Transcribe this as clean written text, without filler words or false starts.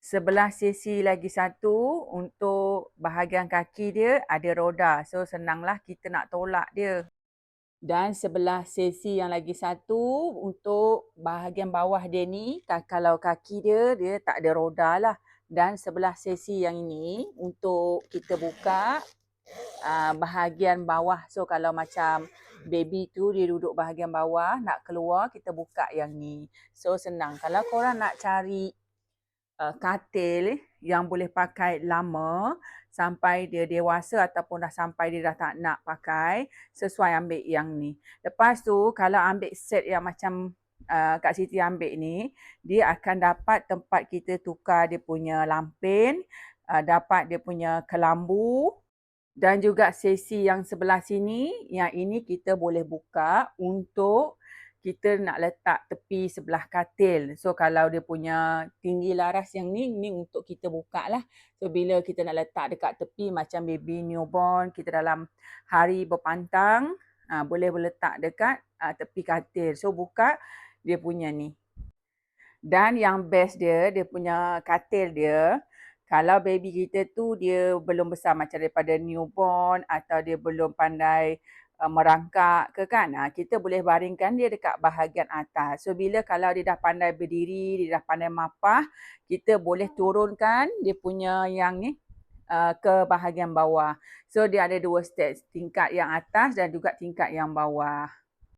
sebelah sesi lagi satu untuk bahagian kaki dia ada roda. So senanglah kita nak tolak dia. Dan sebelah sesi yang lagi satu untuk bahagian bawah dia ni, kalau kaki dia tak ada roda lah. Dan sebelah sesi yang ini untuk kita buka bahagian bawah. So kalau macam baby tu dia duduk bahagian bawah, nak keluar kita buka yang ni. So senang. Kalau korang nak cari katil yang boleh pakai lama sampai dia dewasa ataupun dah sampai dia dah tak nak pakai, sesuai ambil yang ni. Lepas tu kalau ambil set yang macam Kak Siti ambil ni, dia akan dapat tempat kita tukar dia punya lampin, dapat dia punya kelambu, dan juga sesi yang sebelah sini, yang ini kita boleh buka untuk kita nak letak tepi sebelah katil. So kalau dia punya tinggi laras yang ni untuk kita buka lah. So bila kita nak letak dekat tepi macam baby newborn, kita dalam hari berpantang, boleh letak dekat tepi katil. So buka dia punya ni. Dan yang best dia punya katil dia, kalau baby kita tu dia belum besar macam daripada newborn atau dia belum pandai merangkak ke kan, kita boleh baringkan dia dekat bahagian atas. So bila kalau dia dah pandai berdiri, dia dah pandai mapah, kita boleh turunkan dia punya yang ni ke bahagian bawah. So dia ada dua step, tingkat yang atas dan juga tingkat yang bawah.